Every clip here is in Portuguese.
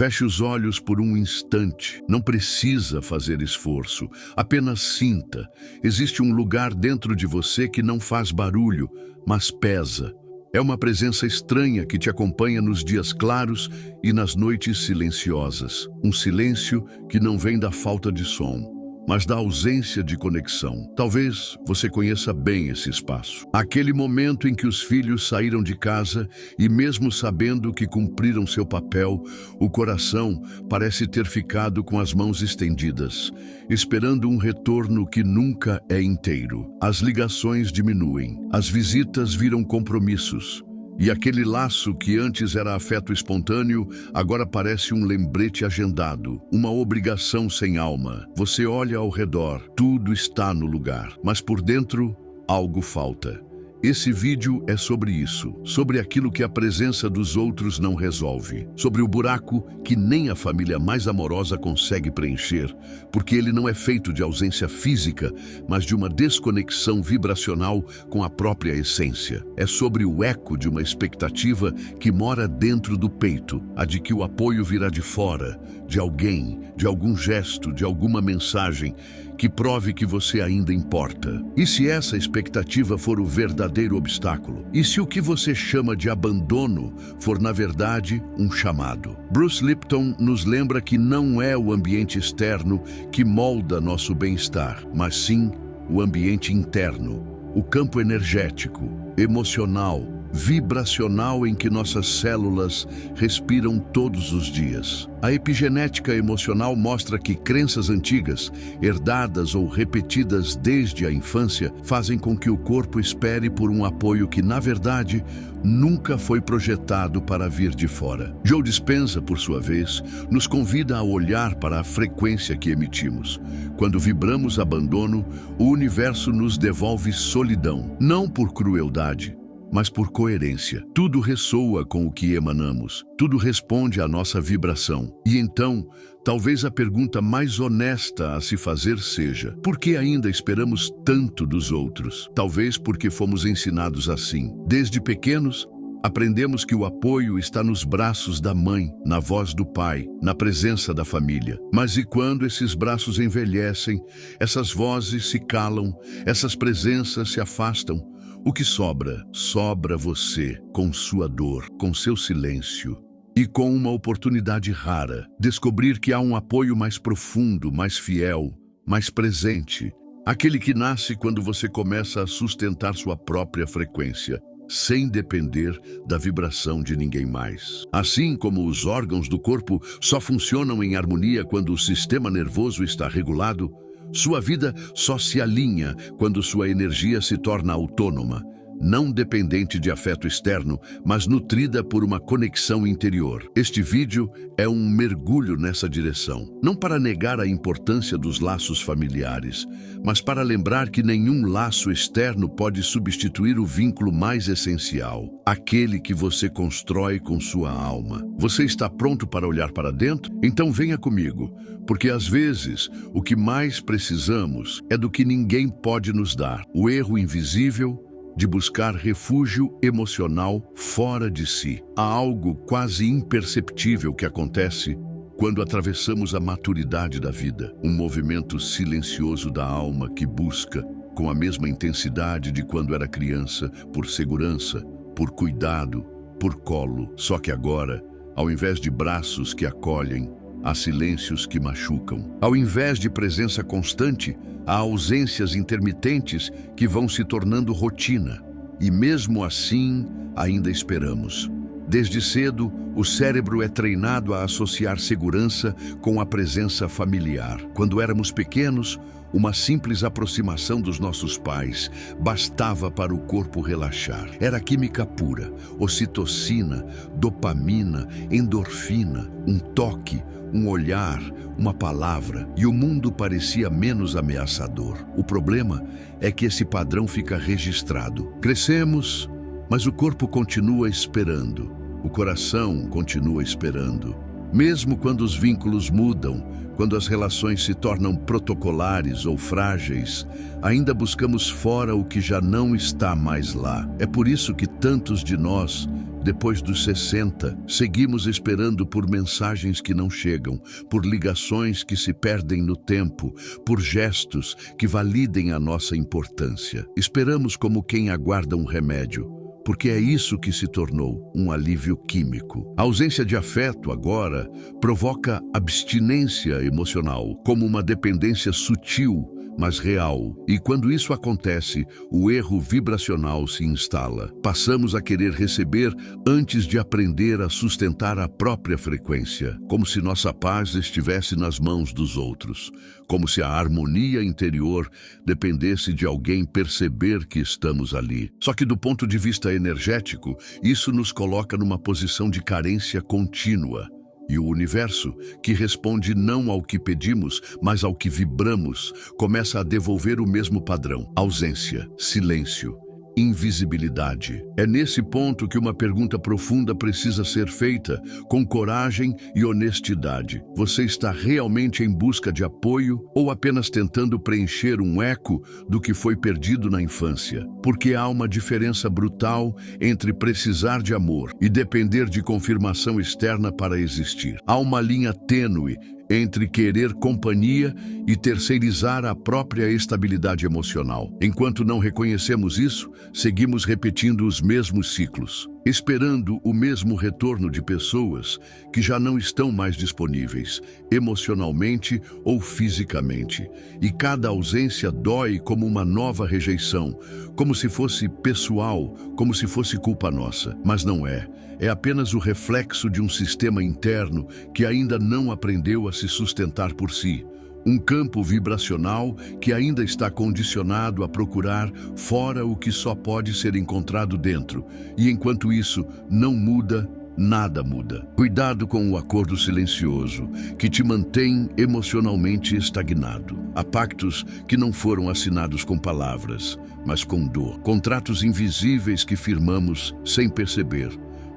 Feche os olhos por um instante. Não precisa fazer esforço. Apenas sinta. Existe um lugar dentro de você que não faz barulho, mas pesa. É uma presença estranha que te acompanha nos dias claros e nas noites silenciosas. Um silêncio que não vem da falta de som, mas da ausência de conexão. Talvez você conheça bem esse espaço. Aquele momento em que os filhos saíram de casa e, mesmo sabendo que cumpriram seu papel, o coração parece ter ficado com as mãos estendidas, esperando um retorno que nunca é inteiro. As ligações diminuem, as visitas viram compromissos. E aquele laço que antes era afeto espontâneo, agora parece um lembrete agendado, uma obrigação sem alma. Você olha ao redor, tudo está no lugar, mas por dentro, algo falta. Esse vídeo é sobre isso, sobre aquilo que a presença dos outros não resolve, sobre o buraco que nem a família mais amorosa consegue preencher, porque ele não é feito de ausência física, mas de uma desconexão vibracional com a própria essência. É sobre o eco de uma expectativa que mora dentro do peito, a de que o apoio virá de fora, de alguém, de algum gesto, de alguma mensagem que prove que você ainda importa. E se essa expectativa for o verdadeiro obstáculo? E se o que você chama de abandono for, na verdade, um chamado? Bruce Lipton nos lembra que não é o ambiente externo que molda nosso bem-estar, mas sim o ambiente interno, o campo energético, emocional, vibracional em que nossas células respiram todos os dias. A epigenética emocional mostra que crenças antigas, herdadas ou repetidas desde a infância, fazem com que o corpo espere por um apoio que, na verdade, nunca foi projetado para vir de fora. Joe Dispenza, por sua vez, nos convida a olhar para a frequência que emitimos. Quando vibramos abandono, o universo nos devolve solidão, não por crueldade, mas por coerência. Tudo ressoa com o que emanamos, tudo responde à nossa vibração. E então, talvez a pergunta mais honesta a se fazer seja: por que ainda esperamos tanto dos outros? Talvez porque fomos ensinados assim. Desde pequenos, aprendemos que o apoio está nos braços da mãe, na voz do pai, na presença da família. Mas e quando esses braços envelhecem, essas vozes se calam, essas presenças se afastam? O que sobra? Sobra você, com sua dor, com seu silêncio e com uma oportunidade rara, descobrir que há um apoio mais profundo, mais fiel, mais presente, aquele que nasce quando você começa a sustentar sua própria frequência, sem depender da vibração de ninguém mais. Assim como os órgãos do corpo só funcionam em harmonia quando o sistema nervoso está regulado, sua vida só se alinha quando sua energia se torna autônoma, não dependente de afeto externo, mas nutrida por uma conexão interior. Este vídeo é um mergulho nessa direção, não para negar a importância dos laços familiares, mas para lembrar que nenhum laço externo pode substituir o vínculo mais essencial, aquele que você constrói com sua alma. Você está pronto para olhar para dentro? Então venha comigo, porque às vezes o que mais precisamos é do que ninguém pode nos dar: o erro invisível de buscar refúgio emocional fora de si. Há algo quase imperceptível que acontece quando atravessamos a maturidade da vida, um movimento silencioso da alma que busca, com a mesma intensidade de quando era criança, por segurança, por cuidado, por colo. Só que agora, ao invés de braços que acolhem, há silêncios que machucam. Ao invés de presença constante, há ausências intermitentes que vão se tornando rotina. E mesmo assim, ainda esperamos. Desde cedo, o cérebro é treinado a associar segurança com a presença familiar. Quando éramos pequenos, uma simples aproximação dos nossos pais bastava para o corpo relaxar. Era química pura, ocitocina, dopamina, endorfina, um toque, um olhar, uma palavra, e o mundo parecia menos ameaçador. O problema é que esse padrão fica registrado. Crescemos, mas o corpo continua esperando, o coração continua esperando. Mesmo quando os vínculos mudam, quando as relações se tornam protocolares ou frágeis, ainda buscamos fora o que já não está mais lá. É por isso que tantos de nós Depois dos 60, seguimos esperando por mensagens que não chegam, por ligações que se perdem no tempo, por gestos que validem a nossa importância. Esperamos como quem aguarda um remédio, porque é isso que se tornou um alívio químico. A ausência de afeto, agora, provoca abstinência emocional, como uma dependência sutil, mas real. E quando isso acontece, o erro vibracional se instala. Passamos a querer receber antes de aprender a sustentar a própria frequência, como se nossa paz estivesse nas mãos dos outros, como se a harmonia interior dependesse de alguém perceber que estamos ali. Só que do ponto de vista energético, isso nos coloca numa posição de carência contínua. E o universo, que responde não ao que pedimos, mas ao que vibramos, começa a devolver o mesmo padrão: ausência, silêncio, invisibilidade. É nesse ponto que uma pergunta profunda precisa ser feita, com coragem e honestidade. Você está realmente em busca de apoio ou apenas tentando preencher um eco do que foi perdido na infância? Porque há uma diferença brutal entre precisar de amor e depender de confirmação externa para existir. Há uma linha tênue entre querer companhia e terceirizar a própria estabilidade emocional. Enquanto não reconhecemos isso, seguimos repetindo os mesmos ciclos, esperando o mesmo retorno de pessoas que já não estão mais disponíveis, emocionalmente ou fisicamente. E cada ausência dói como uma nova rejeição, como se fosse pessoal, como se fosse culpa nossa. Mas não é. É apenas o reflexo de um sistema interno que ainda não aprendeu a se sustentar por si. Um campo vibracional que ainda está condicionado a procurar fora o que só pode ser encontrado dentro. E enquanto isso não muda, nada muda. Cuidado com o acordo silencioso, que te mantém emocionalmente estagnado. Há pactos que não foram assinados com palavras, mas com dor. Contratos invisíveis que firmamos sem perceber,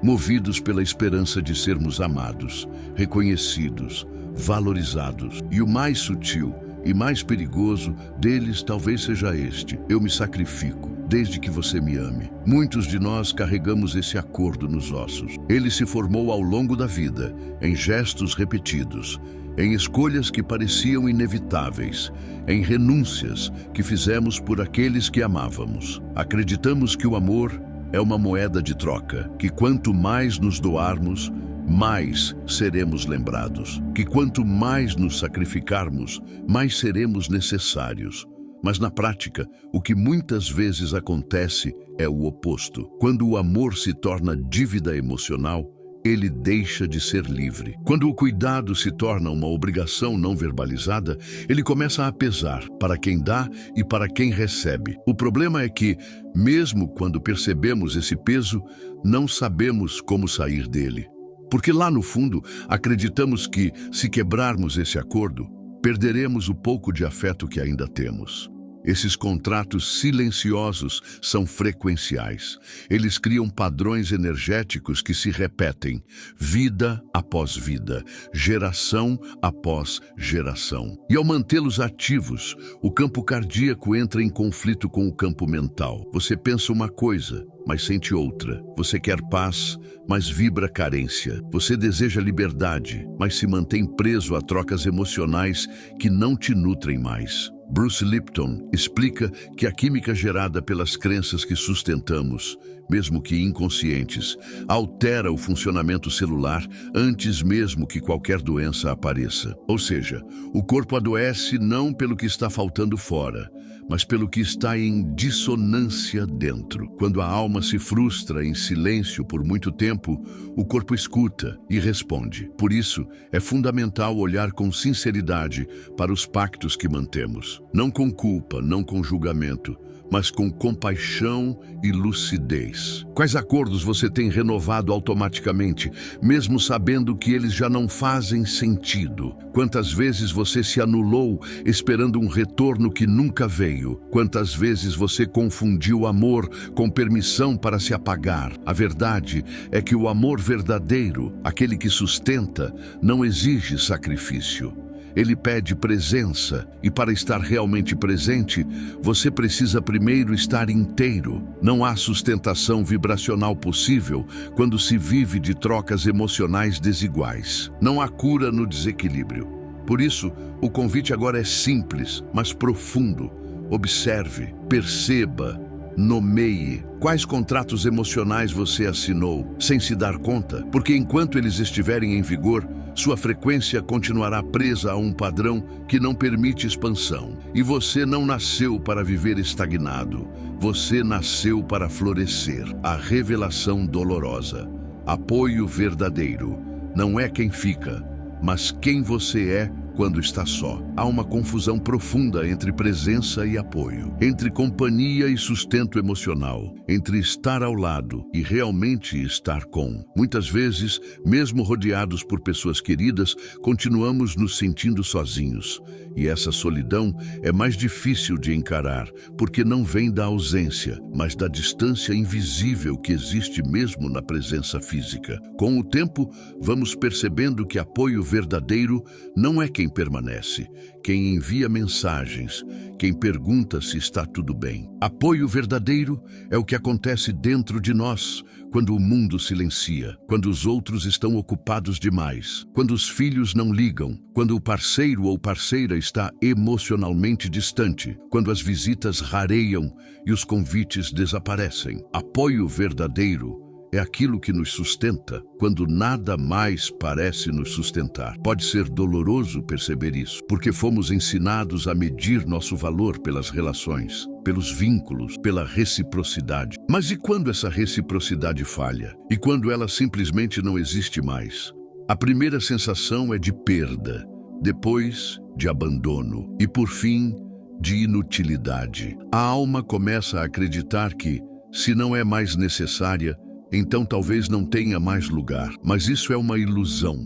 movidos pela esperança de sermos amados, reconhecidos, valorizados. E o mais sutil e mais perigoso deles talvez seja este: eu me sacrifico, desde que você me ame. Muitos de nós carregamos esse acordo nos ossos. Ele se formou ao longo da vida, em gestos repetidos, em escolhas que pareciam inevitáveis, em renúncias que fizemos por aqueles que amávamos. Acreditamos que o amor é uma moeda de troca, que quanto mais nos doarmos, mais seremos lembrados, que quanto mais nos sacrificarmos, mais seremos necessários. Mas na prática, o que muitas vezes acontece é o oposto. Quando o amor se torna dívida emocional, ele deixa de ser livre. Quando o cuidado se torna uma obrigação não verbalizada, ele começa a pesar para quem dá e para quem recebe. O problema é que, mesmo quando percebemos esse peso, não sabemos como sair dele. Porque lá no fundo, acreditamos que, se quebrarmos esse acordo, perderemos o pouco de afeto que ainda temos. Esses contratos silenciosos são frequenciais. Eles criam padrões energéticos que se repetem, vida após vida, geração após geração. E ao mantê-los ativos, o campo cardíaco entra em conflito com o campo mental. Você pensa uma coisa, mas sente outra. Você quer paz, mas vibra carência. Você deseja liberdade, mas se mantém preso a trocas emocionais que não te nutrem mais. Bruce Lipton explica que a química gerada pelas crenças que sustentamos, mesmo que inconscientes, altera o funcionamento celular antes mesmo que qualquer doença apareça. Ou seja, o corpo adoece não pelo que está faltando fora, mas pelo que está em dissonância dentro. Quando a alma se frustra em silêncio por muito tempo, o corpo escuta e responde. Por isso, é fundamental olhar com sinceridade para os pactos que mantemos. Não com culpa, não com julgamento, mas com compaixão e lucidez. Quais acordos você tem renovado automaticamente, mesmo sabendo que eles já não fazem sentido? Quantas vezes você se anulou esperando um retorno que nunca veio? Quantas vezes você confundiu amor com permissão para se apagar? A verdade é que o amor verdadeiro, aquele que sustenta, não exige sacrifício. Ele pede presença, e para estar realmente presente, você precisa primeiro estar inteiro. Não há sustentação vibracional possível quando se vive de trocas emocionais desiguais. Não há cura no desequilíbrio. Por isso, o convite agora é simples, mas profundo. Observe, perceba, nomeie quais contratos emocionais você assinou sem se dar conta, porque enquanto eles estiverem em vigor, sua frequência continuará presa a um padrão que não permite expansão. E você não nasceu para viver estagnado, você nasceu para florescer. A revelação dolorosa. Apoio verdadeiro não é quem fica, mas quem você é quando está só. Há uma confusão profunda entre presença e apoio, entre companhia e sustento emocional, entre estar ao lado e realmente estar com. Muitas vezes, mesmo rodeados por pessoas queridas, continuamos nos sentindo sozinhos. E essa solidão é mais difícil de encarar, porque não vem da ausência, mas da distância invisível que existe mesmo na presença física. Com o tempo, vamos percebendo que apoio verdadeiro não é quem permanece, quem envia mensagens, quem pergunta se está tudo bem. Apoio verdadeiro é o que acontece dentro de nós, quando o mundo silencia, quando os outros estão ocupados demais, quando os filhos não ligam, quando o parceiro ou parceira está emocionalmente distante, quando as visitas rareiam e os convites desaparecem. Apoio verdadeiro é aquilo que nos sustenta quando nada mais parece nos sustentar. Pode ser doloroso perceber isso, porque fomos ensinados a medir nosso valor pelas relações, pelos vínculos, pela reciprocidade. Mas e quando essa reciprocidade falha? E quando ela simplesmente não existe mais? A primeira sensação é de perda, depois de abandono e, por fim, de inutilidade. A alma começa a acreditar que, se não é mais necessária, então talvez não tenha mais lugar. Mas isso é uma ilusão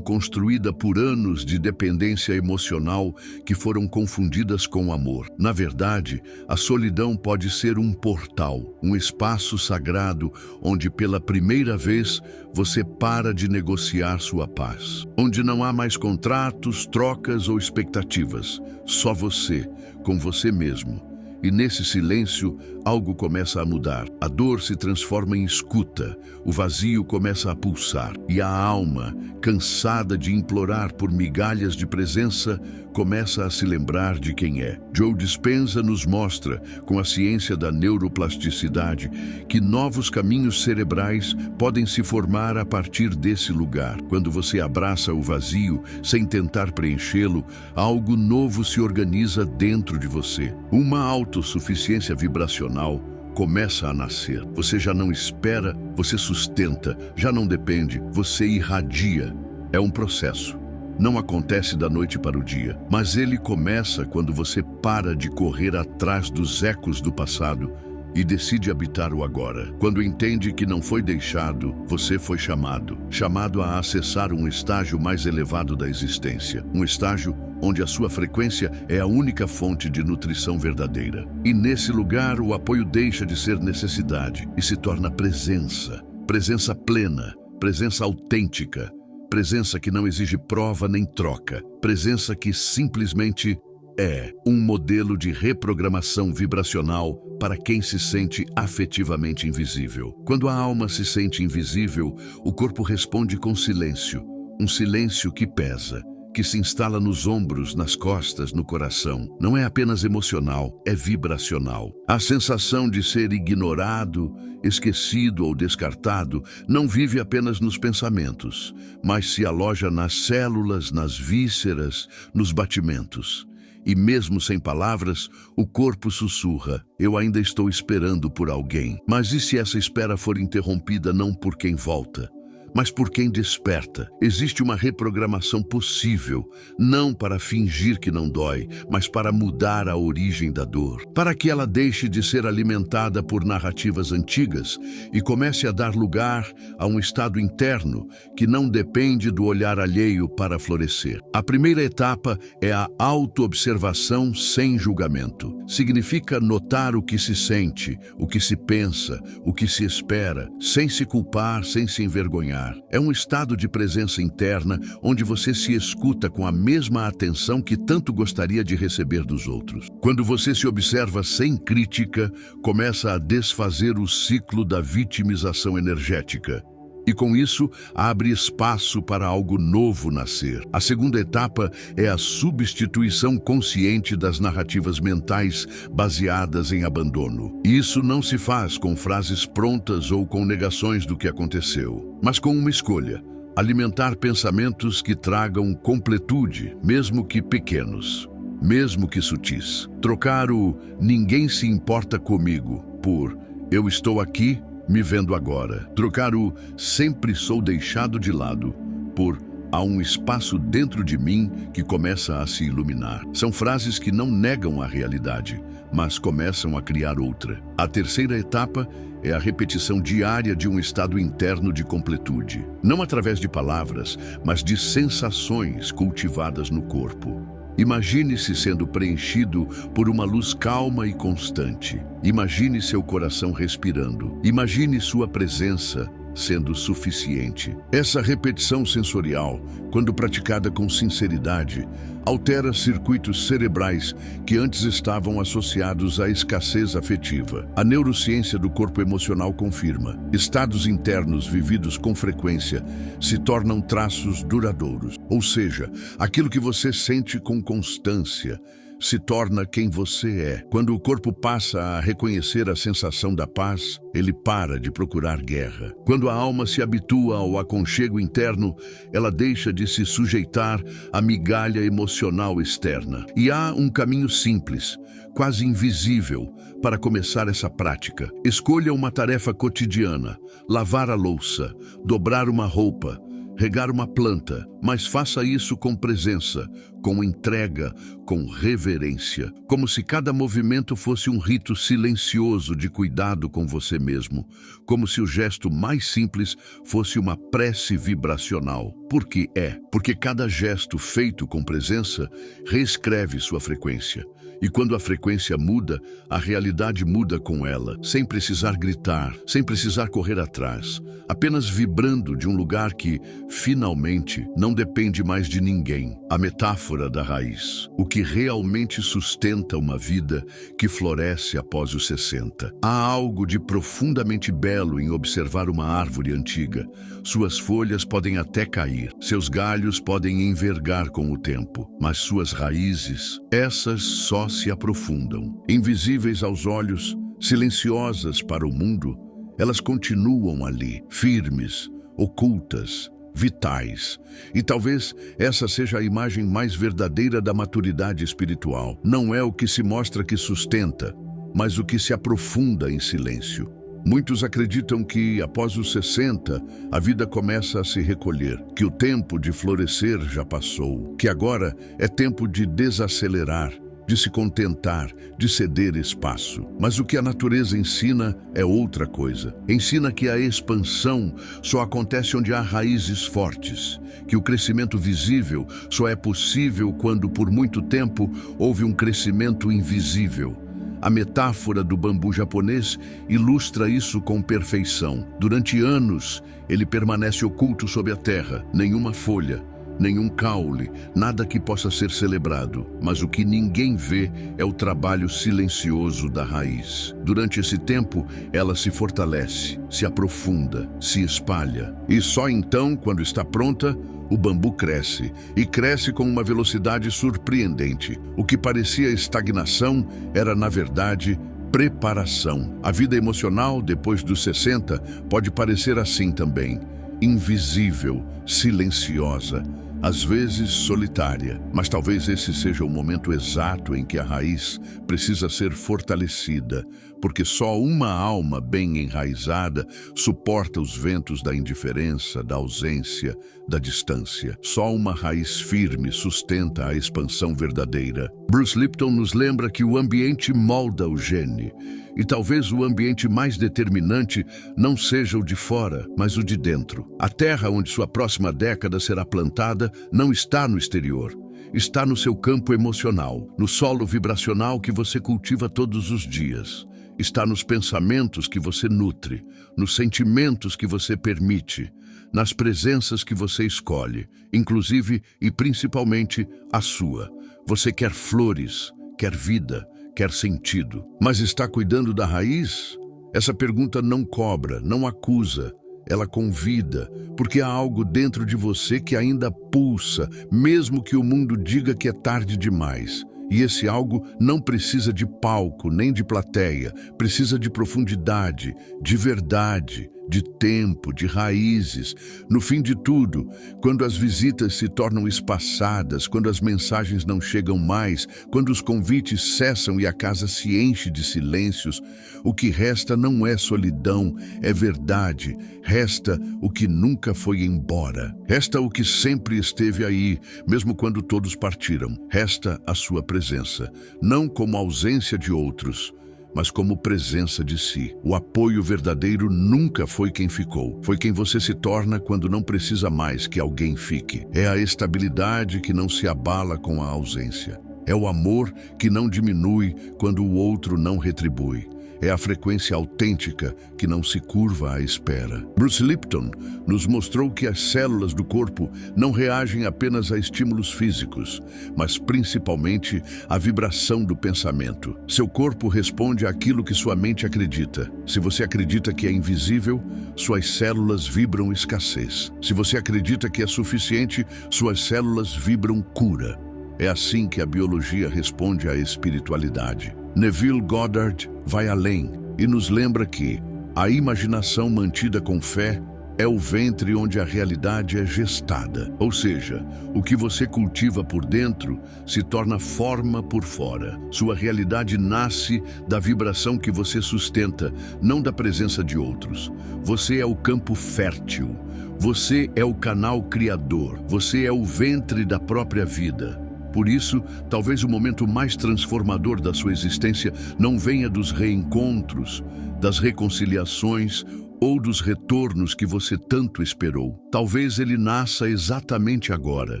construída por anos de dependência emocional que foram confundidas com amor. Na verdade, a solidão pode ser um portal, um espaço sagrado onde pela primeira vez você para de negociar sua paz. Onde não há mais contratos, trocas ou expectativas. Só você, com você mesmo. E nesse silêncio, algo começa a mudar. A dor se transforma em escuta, o vazio começa a pulsar. E a alma, cansada de implorar por migalhas de presença, começa a se lembrar de quem é. Joe Dispenza nos mostra, com a ciência da neuroplasticidade, que novos caminhos cerebrais podem se formar a partir desse lugar. Quando você abraça o vazio, sem tentar preenchê-lo, algo novo se organiza dentro de você. Uma autossuficiência vibracional começa a nascer. Você já não espera, você sustenta, já não depende, você irradia. É um processo. Não acontece da noite para o dia, mas ele começa quando você para de correr atrás dos ecos do passado e decide habitar o agora. Quando entende que não foi deixado, você foi chamado a acessar um estágio mais elevado da existência, um estágio onde a sua frequência é a única fonte de nutrição verdadeira. E nesse lugar, o apoio deixa de ser necessidade e se torna presença. Presença plena, presença autêntica, presença que não exige prova nem troca, presença que simplesmente é um modelo de reprogramação vibracional para quem se sente afetivamente invisível. Quando a alma se sente invisível, o corpo responde com silêncio, um silêncio que pesa, que se instala nos ombros, nas costas, no coração. Não é apenas emocional, é vibracional. A sensação de ser ignorado, esquecido ou descartado não vive apenas nos pensamentos, mas se aloja nas células, nas vísceras, nos batimentos. E mesmo sem palavras, o corpo sussurra: eu ainda estou esperando por alguém. Mas e se essa espera for interrompida não por quem volta, mas por quem desperta? Existe uma reprogramação possível, não para fingir que não dói, mas para mudar a origem da dor, para que ela deixe de ser alimentada por narrativas antigas e comece a dar lugar a um estado interno que não depende do olhar alheio para florescer. A primeira etapa é a autoobservação sem julgamento. Significa notar o que se sente, o que se pensa, o que se espera, sem se culpar, sem se envergonhar. lugar. É um estado de presença interna onde você se escuta com a mesma atenção que tanto gostaria de receber dos outros. Quando você se observa sem crítica, começa a desfazer o ciclo da vitimização energética. E com isso, abre espaço para algo novo nascer. A segunda etapa é a substituição consciente das narrativas mentais baseadas em abandono. E isso não se faz com frases prontas ou com negações do que aconteceu, mas com uma escolha: alimentar pensamentos que tragam completude, mesmo que pequenos, mesmo que sutis. Trocar o "ninguém se importa comigo" por "eu estou aqui, me vendo agora". Trocar o "sempre sou deixado de lado" por "há um espaço dentro de mim que começa a se iluminar". São frases que não negam a realidade, mas começam a criar outra. A terceira etapa é a repetição diária de um estado interno de completude. Não através de palavras, mas de sensações cultivadas no corpo. Imagine-se sendo preenchido por uma luz calma e constante. Imagine seu coração respirando. Imagine sua presença sendo suficiente. Essa repetição sensorial, quando praticada com sinceridade, altera circuitos cerebrais que antes estavam associados à escassez afetiva. A neurociência do corpo emocional confirma: estados internos vividos com frequência se tornam traços duradouros. Ou seja, aquilo que você sente com constância se torna quem você é. Quando o corpo passa a reconhecer a sensação da paz, ele para de procurar guerra. Quando a alma se habitua ao aconchego interno, ela deixa de se sujeitar à migalha emocional externa. E há um caminho simples, quase invisível, para começar essa prática. Escolha uma tarefa cotidiana: lavar a louça, dobrar uma roupa, regar uma planta, mas faça isso com presença, com entrega, com reverência, como se cada movimento fosse um rito silencioso de cuidado com você mesmo, como se o gesto mais simples fosse uma prece vibracional. Porque cada gesto feito com presença reescreve sua frequência. E quando a frequência muda, a realidade muda com ela, sem precisar gritar, sem precisar correr atrás, apenas vibrando de um lugar que, finalmente, não depende mais de ninguém. A metáfora da raiz, o que realmente sustenta uma vida que floresce após os 60. Há algo de profundamente belo em observar uma árvore antiga. Suas folhas podem até cair, seus galhos podem envergar com o tempo, mas suas raízes, essas só se aprofundam. Invisíveis aos olhos, silenciosas para o mundo, elas continuam ali, firmes, ocultas, vitais. E talvez essa seja a imagem mais verdadeira da maturidade espiritual. Não é o que se mostra que sustenta, mas o que se aprofunda em silêncio. Muitos acreditam que, após os 60, a vida começa a se recolher, que o tempo de florescer já passou, que agora é tempo de desacelerar, de se contentar, de ceder espaço. Mas o que a natureza ensina é outra coisa. Ensina que a expansão só acontece onde há raízes fortes, que o crescimento visível só é possível quando, por muito tempo, houve um crescimento invisível. A metáfora do bambu japonês ilustra isso com perfeição. Durante anos, ele permanece oculto sob a terra, nenhuma folha, nenhum caule, nada que possa ser celebrado. Mas o que ninguém vê é o trabalho silencioso da raiz. Durante esse tempo, ela se fortalece, se aprofunda, se espalha. E só então, quando está pronta, o bambu cresce, e cresce com uma velocidade surpreendente. O que parecia estagnação era, na verdade, preparação. A vida emocional, depois dos 60, pode parecer assim também: invisível, silenciosa, às vezes solitária. Mas talvez esse seja o momento exato em que a raiz precisa ser fortalecida, porque só uma alma bem enraizada suporta os ventos da indiferença, da ausência, da distância. Só uma raiz firme sustenta a expansão verdadeira. Bruce Lipton nos lembra que o ambiente molda o gene. E talvez o ambiente mais determinante não seja o de fora, mas o de dentro. A terra onde sua próxima década será plantada não está no exterior. Está no seu campo emocional, no solo vibracional que você cultiva todos os dias. Está nos pensamentos que você nutre, nos sentimentos que você permite, nas presenças que você escolhe, inclusive e principalmente a sua. Você quer flores, quer vida, quer sentido. Mas está cuidando da raiz? Essa pergunta não cobra, não acusa. Ela convida, porque há algo dentro de você que ainda pulsa, mesmo que o mundo diga que é tarde demais. E esse algo não precisa de palco, nem de plateia, precisa de profundidade, de verdade, de tempo, de raízes. No fim de tudo, quando as visitas se tornam espaçadas, quando as mensagens não chegam mais, quando os convites cessam e a casa se enche de silêncios, o que resta não é solidão, é verdade. Resta o que nunca foi embora. Resta o que sempre esteve aí, mesmo quando todos partiram. Resta a sua presença, não como ausência de outros, mas como presença de si. O apoio verdadeiro nunca foi quem ficou. Foi quem você se torna quando não precisa mais que alguém fique. É a estabilidade que não se abala com a ausência. É o amor que não diminui quando o outro não retribui. É a frequência autêntica que não se curva à espera. Bruce Lipton nos mostrou que as células do corpo não reagem apenas a estímulos físicos, mas principalmente à vibração do pensamento. Seu corpo responde àquilo que sua mente acredita. Se você acredita que é invisível, suas células vibram escassez. Se você acredita que é suficiente, suas células vibram cura. É assim que a biologia responde à espiritualidade. Neville Goddard vai além e nos lembra que a imaginação mantida com fé é o ventre onde a realidade é gestada. Ou seja, o que você cultiva por dentro se torna forma por fora. Sua realidade nasce da vibração que você sustenta, não da presença de outros. Você é o campo fértil. Você é o canal criador. Você é o ventre da própria vida. Por isso, talvez o momento mais transformador da sua existência não venha dos reencontros, das reconciliações ou dos retornos que você tanto esperou. Talvez ele nasça exatamente agora,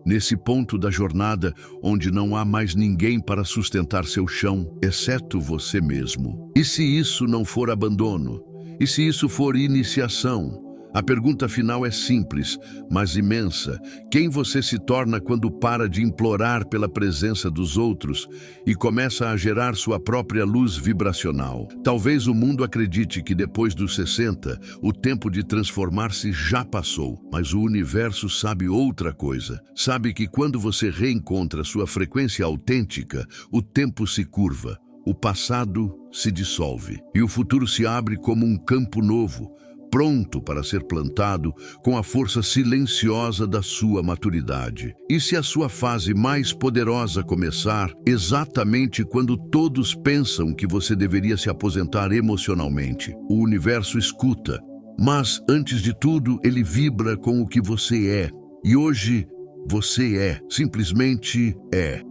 nesse ponto da jornada onde não há mais ninguém para sustentar seu chão, exceto você mesmo. E se isso não for abandono? E se isso for iniciação? A pergunta final é simples, mas imensa. Quem você se torna quando para de implorar pela presença dos outros e começa a gerar sua própria luz vibracional? Talvez o mundo acredite que depois dos 60, o tempo de transformar-se já passou, mas o universo sabe outra coisa. Sabe que quando você reencontra sua frequência autêntica, o tempo se curva, o passado se dissolve e o futuro se abre como um campo novo, pronto para ser plantado com a força silenciosa da sua maturidade. E se a sua fase mais poderosa começar exatamente quando todos pensam que você deveria se aposentar emocionalmente? O universo escuta, mas antes de tudo ele vibra com o que você é. E hoje você simplesmente é.